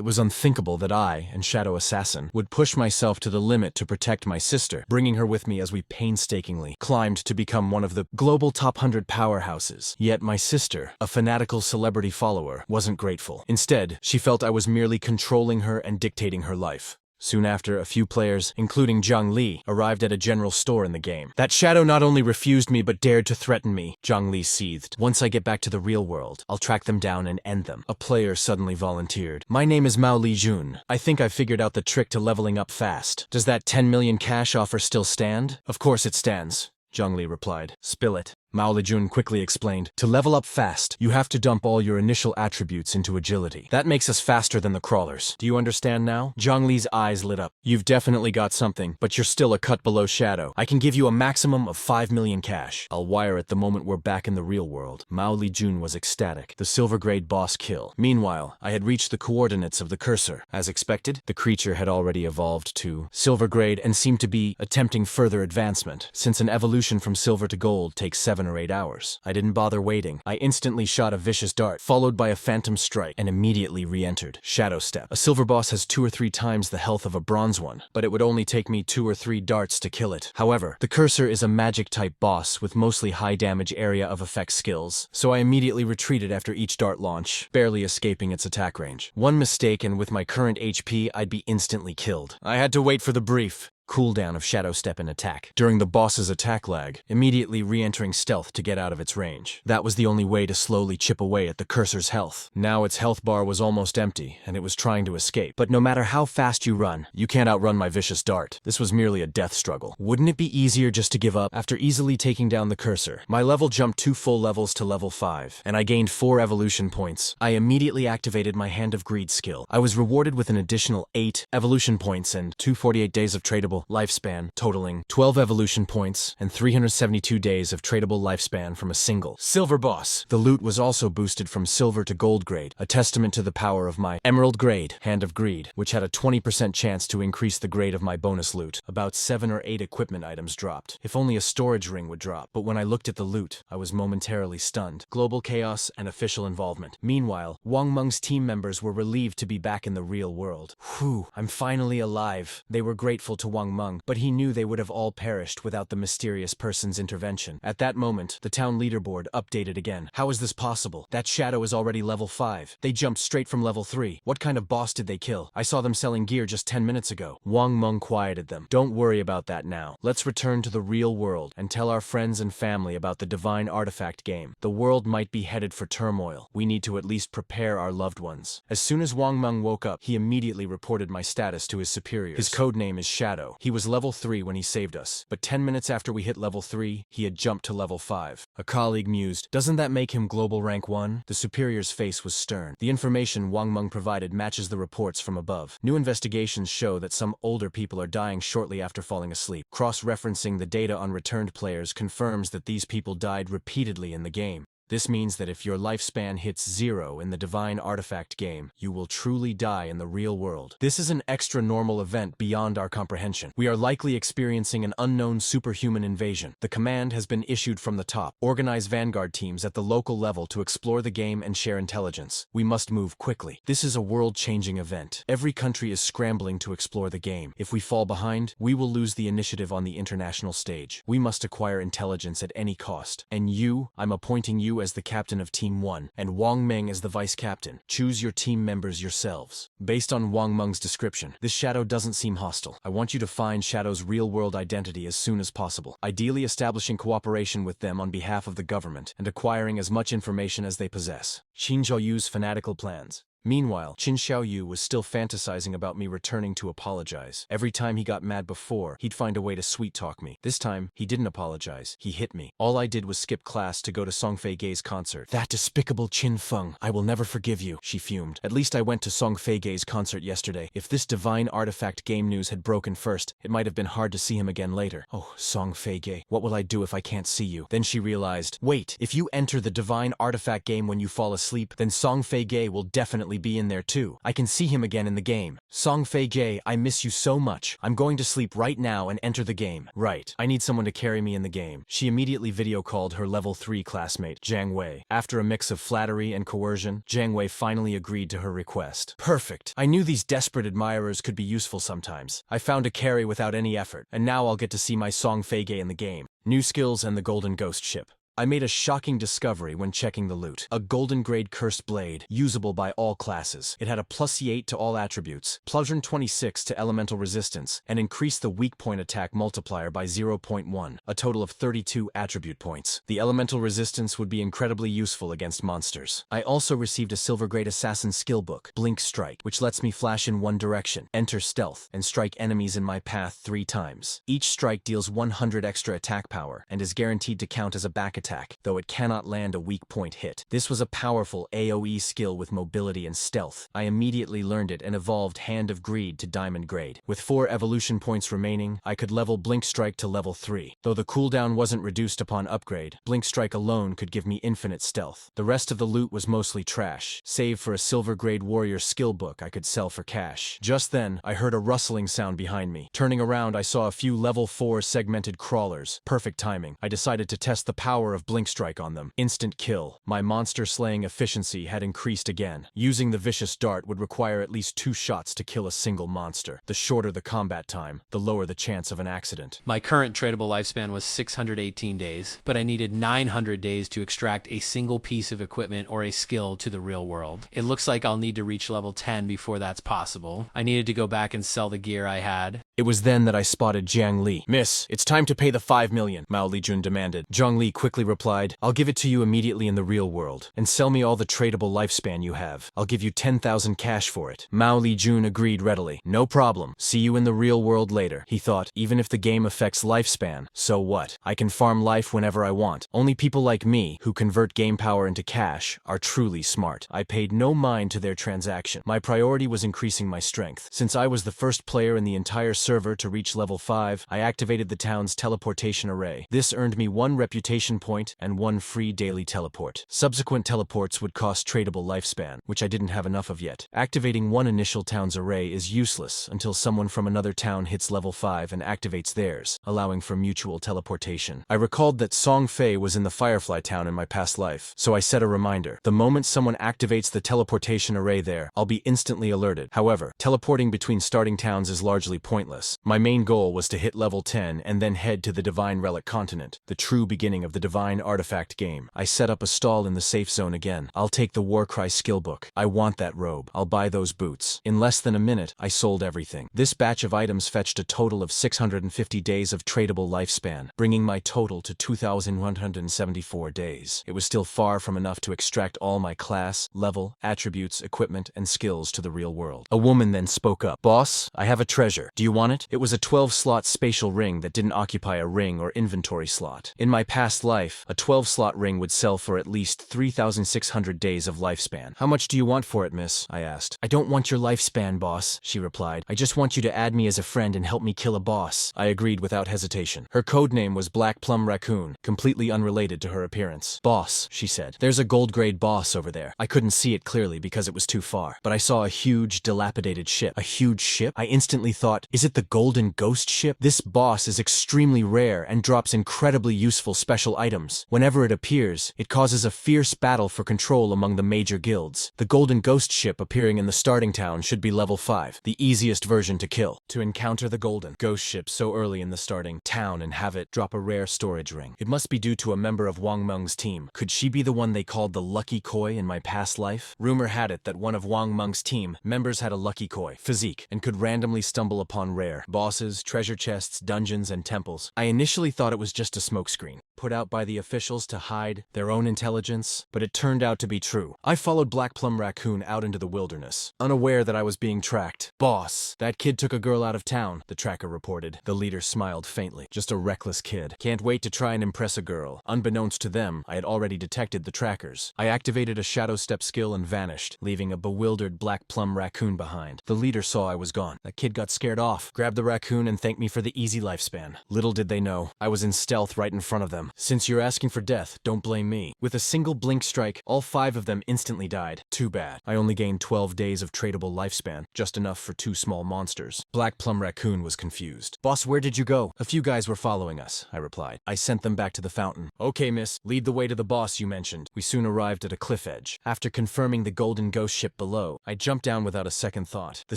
It was unthinkable that I, and Shadow Assassin, would push myself to the limit to protect my sister, bringing her with me as we painstakingly climbed to become one of the global top 100 powerhouses. Yet my sister, a fanatical celebrity follower, wasn't grateful. Instead, she felt I was merely controlling her and dictating her life. Soon after, a few players, including Zhang Li, arrived at a general store in the game. That Shadow not only refused me but dared to threaten me, Zhang Li seethed. Once I get back to the real world, I'll track them down and end them. A player suddenly volunteered. My name is Mao Li Jun. I think I've figured out the trick to leveling up fast. Does that 10 million cash offer still stand? Of course it stands, Zhang Li replied. Spill it. Mao Lijun quickly explained. To level up fast, you have to dump all your initial attributes into agility. That makes us faster than the crawlers. Do you understand now? Zhang Li's eyes lit up. You've definitely got something, but you're still a cut below Shadow. I can give you a maximum of 5 million cash. I'll wire it the moment we're back in the real world. Mao Lijun was ecstatic. The silver grade boss kill. Meanwhile, I had reached the coordinates of the cursor. As expected, the creature had already evolved to silver grade and seemed to be attempting further advancement, since an evolution from silver to gold takes 7 or 8 hours. I didn't bother waiting. I instantly shot a vicious dart, followed by a phantom strike, and immediately re-entered. Shadow Step. A silver boss has 2 or 3 times the health of a bronze one, but it would only take me 2 or 3 darts to kill it. However, the cursor is a magic-type boss with mostly high damage area of effect skills, so I immediately retreated after each dart launch, barely escaping its attack range. One mistake and with my current HP, I'd be instantly killed. I had to wait for the brief cooldown of Shadow Step and attack. During the boss's attack lag, immediately re-entering stealth to get out of its range. That was the only way to slowly chip away at the cursor's health. Now its health bar was almost empty, and it was trying to escape. But no matter how fast you run, you can't outrun my vicious dart. This was merely a death struggle. Wouldn't it be easier just to give up? After easily taking down the cursor, my level jumped 2 full levels to level 5, and I gained 4 evolution points. I immediately activated my Hand of Greed skill. I was rewarded with an additional 8 evolution points and 248 days of tradable lifespan, totaling 12 evolution points and 372 days of tradable lifespan from a single silver boss. The loot was also boosted from silver to gold grade, a testament to the power of my emerald grade, Hand of Greed, which had a 20% chance to increase the grade of my bonus loot. About 7 or 8 equipment items dropped. If only a storage ring would drop. But when I looked at the loot, I was momentarily stunned. Global chaos and official involvement. Meanwhile, Wang Meng's team members were relieved to be back in the real world. Whew, I'm finally alive. They were grateful to Wang Meng, but he knew they would have all perished without the mysterious person's intervention. At that moment, the town leaderboard updated again. How is this possible? That Shadow is already level 5. They jumped straight from level 3. What kind of boss did they kill? I saw them selling gear just 10 minutes ago. Wang Meng quieted them. Don't worry about that now. Let's return to the real world and tell our friends and family about the divine artifact game. The world might be headed for turmoil. We need to at least prepare our loved ones. As soon as Wang Meng woke up, he immediately reported my status to his superiors. His codename is Shadow. He was level 3 when he saved us, but 10 minutes after we hit level 3, he had jumped to level 5. A colleague mused, doesn't that make him global rank 1? The superior's face was stern. The information Wang Meng provided matches the reports from above. New investigations show that some older people are dying shortly after falling asleep. Cross-referencing the data on returned players confirms that these people died repeatedly in the game. This means that if your lifespan hits 0 in the Divine Artifact game, you will truly die in the real world. This is an extra-normal event beyond our comprehension. We are likely experiencing an unknown superhuman invasion. The command has been issued from the top. Organize vanguard teams at the local level to explore the game and share intelligence. We must move quickly. This is a world-changing event. Every country is scrambling to explore the game. If we fall behind, we will lose the initiative on the international stage. We must acquire intelligence at any cost. And you, I'm appointing you as the captain of Team 1, and Wang Meng as the vice captain. Choose your team members yourselves. Based on Wang Meng's description, this Shadow doesn't seem hostile. I want you to find Shadow's real-world identity as soon as possible, ideally establishing cooperation with them on behalf of the government, and acquiring as much information as they possess. Qin Zhaoyu's fanatical plans. Meanwhile, Qin Xiaoyu was still fantasizing about me returning to apologize. Every time he got mad before, he'd find a way to sweet-talk me. This time, he didn't apologize. He hit me. All I did was skip class to go to Song Fei Gei's concert. That despicable Qin Feng. I will never forgive you, she fumed. At least I went to Song Fei Gei's concert yesterday. If this divine artifact game news had broken first, it might have been hard to see him again later. Oh, Song Fei Gei, what will I do if I can't see you? Then she realized, wait, if you enter the divine artifact game when you fall asleep, then Song Fei Gei will definitely definitely be in there too. I can see him again in the game. Song Fei Jie, I miss you so much. I'm going to sleep right now and enter the game. Right. I need someone to carry me in the game. She immediately video called her level 3 classmate, Jiang Wei. After a mix of flattery and coercion, Jiang Wei finally agreed to her request. Perfect. I knew these desperate admirers could be useful sometimes. I found a carry without any effort, and now I'll get to see my Song Fei Jie in the game. New skills and the Golden Ghost ship. I made a shocking discovery when checking the loot. A golden grade cursed blade, usable by all classes. It had a +8 to all attributes, +26 to elemental resistance, and increased the weak point attack multiplier by 0.1, a total of 32 attribute points. The elemental resistance would be incredibly useful against monsters. I also received a silver grade assassin skill book, Blink Strike, which lets me flash in one direction, enter stealth, and strike enemies in my path 3 times. Each strike deals 100 extra attack power, and is guaranteed to count as a back attack, though it cannot land a weak point hit. This was a powerful AoE skill with mobility and stealth. I immediately learned it and evolved Hand of Greed to Diamond Grade. With 4 evolution points remaining, I could level Blink Strike to level 3. Though the cooldown wasn't reduced upon upgrade, Blink Strike alone could give me infinite stealth. The rest of the loot was mostly trash, save for a silver grade warrior skill book I could sell for cash. Just then, I heard a rustling sound behind me. Turning around, I saw a few level 4 segmented crawlers. Perfect timing. I decided to test the power of Blink Strike on them. Instant kill. My monster slaying efficiency had increased again. Using the vicious dart would require at least 2 shots to kill a single monster. The shorter the combat time, the lower the chance of an accident. My current tradable lifespan was 618 days, but I needed 900 days to extract a single piece of equipment or a skill to the real world. It looks like I'll need to reach level 10 before that's possible. I needed to go back and sell the gear I had. It was then that I spotted Jiang Li. Miss, it's time to pay the 5 million, Mao Lijun demanded. Jiang Li quickly replied, I'll give it to you immediately in the real world, and sell me all the tradable lifespan you have. I'll give you 10,000 cash for it. Mao Lijun agreed readily. No problem. See you in the real world later. He thought, even if the game affects lifespan, so what? I can farm life whenever I want. Only people like me, who convert game power into cash, are truly smart. I paid no mind to their transaction. My priority was increasing my strength. Since I was the first player in the entire server to reach level 5, I activated the town's teleportation array. This earned me 1 reputation point and 1 free daily teleport. Subsequent teleports would cost tradable lifespan, which I didn't have enough of yet. Activating one initial town's array is useless until someone from another town hits level 5 and activates theirs, allowing for mutual teleportation. I recalled that Song Fei was in the Firefly town in my past life, so I set a reminder. The moment someone activates the teleportation array there, I'll be instantly alerted. However, teleporting between starting towns is largely pointless. My main goal was to hit level 10 and then head to the Divine Relic continent, the true beginning of the Divine Artifact game. I set up a stall in the safe zone again. I'll take the Warcry skill book. I want that robe. I'll buy those boots. In less than a minute, I sold everything. This batch of items fetched a total of 650 days of tradable lifespan, bringing my total to 2,174 days. It was still far from enough to extract all my class, level, attributes, equipment, and skills to the real world. A woman then spoke up. Boss, I have a treasure. Do you want it? It was a 12-slot spatial ring that didn't occupy a ring or inventory slot. In my past life, a 12-slot ring would sell for at least 3,600 days of lifespan. How much do you want for it, miss? I asked. I don't want your lifespan, boss, she replied. I just want you to add me as a friend and help me kill a boss. I agreed without hesitation. Her codename was Black Plum Raccoon, completely unrelated to her appearance. Boss, she said, there's a gold-grade boss over there. I couldn't see it clearly because it was too far, but I saw a huge, dilapidated ship. A huge ship? I instantly thought, is it the Golden Ghost ship? This boss is extremely rare and drops incredibly useful special items. Whenever it appears, it causes a fierce battle for control among the major guilds. The Golden Ghost ship appearing in the starting town should be level 5, the easiest version to kill. To encounter the Golden Ghost ship so early in the starting town and have it drop a rare storage ring. It must be due to a member of Wang Meng's team. Could she be the one they called the Lucky Koi in my past life? Rumor had it that one of Wang Meng's team members had a Lucky Koi physique and could randomly stumble upon rare bosses, treasure chests, dungeons, and temples. I initially thought it was just a smokescreen, put out by the officials to hide their own intelligence, but it turned out to be true. I followed Black Plum Raccoon out into the wilderness, unaware that I was being tracked. Boss, that kid took a girl out of town, the tracker reported. The leader smiled faintly. Just a reckless kid. Can't wait to try and impress a girl. Unbeknownst to them, I had already detected the trackers. I activated a shadow step skill and vanished, leaving a bewildered Black Plum Raccoon behind. The leader saw I was gone. That kid got scared off, grabbed the raccoon and thanked me for the easy lifespan. Little did they know, I was in stealth right in front of them. Since you're asking for death, don't blame me. With a single blink strike, all 5 of them instantly died. Too bad. I only gained 12 days of tradable lifespan, just enough for 2 small monsters. Black Plum Raccoon was confused. Boss, where did you go? A few guys were following us, I replied. I sent them back to the fountain. Okay, miss, lead the way to the boss you mentioned. We soon arrived at a cliff edge. After confirming the golden ghost ship below, I jumped down without a second thought. The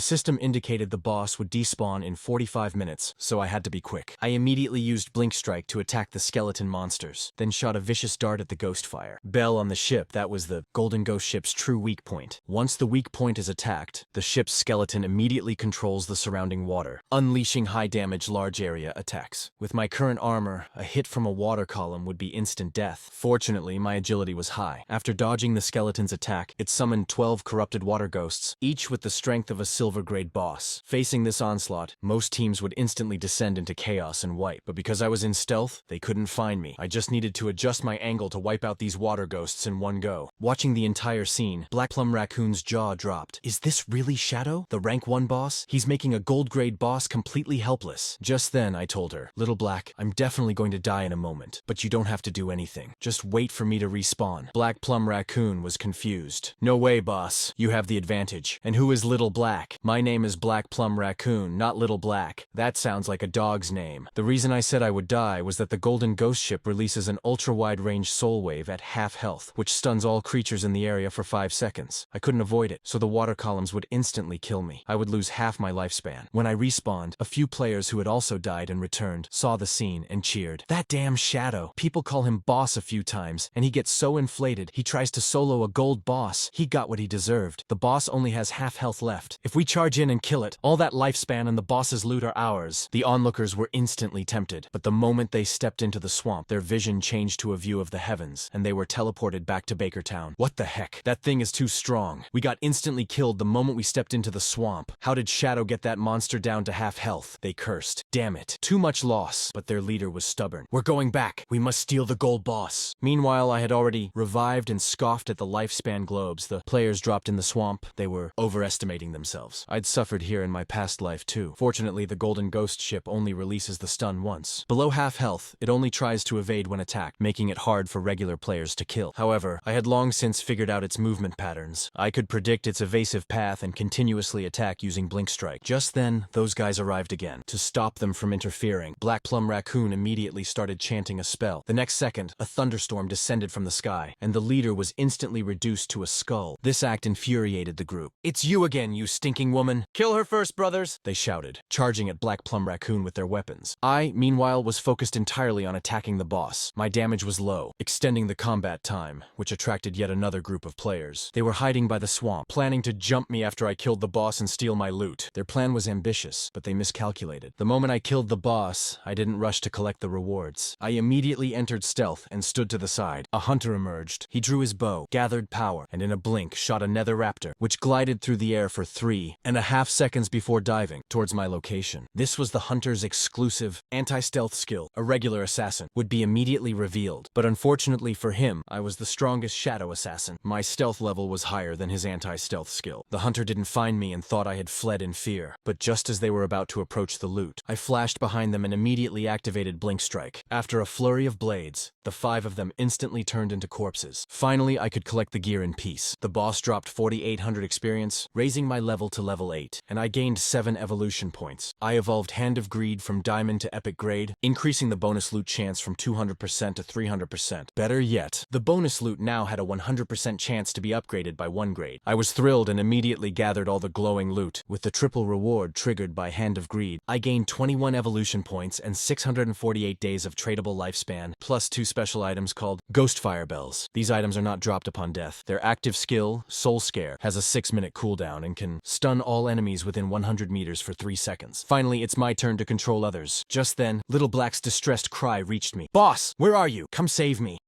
system indicated the boss would despawn in 45 minutes, so I had to be quick. I immediately used Blink Strike to attack the skeleton monsters, then shot a vicious dart at the ghost fire. Bell on the ship, that was the golden ghost ship's true weak point. Once the weak point is attacked, the ship's skeleton immediately controls the surrounding water, unleashing high-damage large area attacks. With my current armor, a hit from a water column would be instant death. Fortunately, my agility was high. After dodging the skeleton's attack, it summoned 12 corrupted water ghosts, each with the strength of a silver-grade boss. Facing this onslaught, most teams would instantly descend into chaos and wipe, but because I was in stealth, they couldn't find me. I just needed to adjust my angle to wipe out these water ghosts in one go. Watching the entire scene, Black Plum Raccoon's jaw dropped. Is this really Shadow, the rank 1 boss? He's making a gold-grade boss completely helpless. Just then, I told her, Little Black, I'm definitely going to die in a moment, but you don't have to do anything. Just wait for me to respawn. Black Plum Raccoon was confused. No way, boss. You have the advantage. And who is Little Black? My name is Black Plum Raccoon, not Little Black. That sounds like a dog's name. The reason I said I would die was that the Golden Ghost Ship releases an ultra-wide-range soul wave at half health, which stuns all creatures in the area for 5 seconds. I couldn't avoid it, so the water columns would instantly kill me. I would lose half my lifespan. When I respawned, a few players who had also died and returned saw the scene and cheered. That damn Shadow. People call him boss a few times, and he gets so inflated, he tries to solo a gold boss. He got what he deserved. The boss only has half health left. If we charge in and kill it, all that lifespan and the boss's loot are ours. The onlookers were instantly tempted, but the moment they stepped into the swamp, their vision changed to a view of the heavens, and they were teleported back to Bakertown. What the heck? That thing is too strong. We got instantly killed the moment we stepped into the swamp. How did Shadow get that monster down to half health? They cursed. Damn it. Too much loss. But their leader was stubborn. We're going back. We must steal the gold boss. Meanwhile, I had already revived and scoffed at the lifespan globes the players dropped in the swamp. They were overestimating themselves. I'd suffered here in my past life too. Fortunately, the Golden Ghost Ship only releases the stun once. Below half health, it only tries to evade when attacked, making it hard for regular players to kill. However, I had long since figured out its movement patterns. I could predict its evasive path and continuously attack using Blink Strike. Just then, those guys arrived again. To stop them from interfering, Black Plum Raccoon immediately started chanting a spell. The next second, a thunderstorm descended from the sky, and the leader was instantly reduced to a skull. This act infuriated the group. It's you again, you stinking woman! Kill her first, brothers! They shouted, charging at Black Plum Raccoon with their weapons. I, meanwhile, was focused entirely on attacking the boss. My damage was low, extending the combat time, which attracted yet another group of players. They were hiding by the swamp, planning to jump me after I killed the boss and steal my loot. Their plan was ambitious, but they miscalculated. The moment I killed the boss, I didn't rush to collect the rewards. I immediately entered stealth and stood to the side. A hunter emerged. He drew his bow, gathered power, and in a blink shot a nether raptor, which glided through the air for 3.5 seconds before diving towards my location. This was the hunter's exclusive anti-stealth skill. A regular assassin would be immediately revealed, but unfortunately for him, I was the strongest shadow assassin. My stealth level was higher than his anti-stealth skill. The hunter didn't find me and thought I had fled in fear, but just as they were about to approach the loot, I flashed behind them and immediately activated Blink Strike. After a flurry of blades, the 5 of them instantly turned into corpses. Finally, I could collect the gear in peace. The boss dropped 4,800 experience, raising my level to level 8, and I gained 7 evolution points. I evolved Hand of Greed from Diamond to Epic Grade, increasing the bonus loot chance from 200% to 300%. Better yet, the bonus loot now had a 100% chance to be upgraded by 1 grade. I was thrilled and immediately gathered all the glowing loot. With the triple reward triggered by Hand of Greed, I gained 21 evolution points and 648 days of tradable lifespan, plus 2 special items called Ghost Fire Bells. These items are not dropped upon death. Their active skill, Soul Scare, has a 6-minute cooldown and can stun all enemies within 100 meters for 3 seconds. Finally, it's my turn to control others. Just then, Little Black's distressed cry reached me. Boss, where are you? Come save me.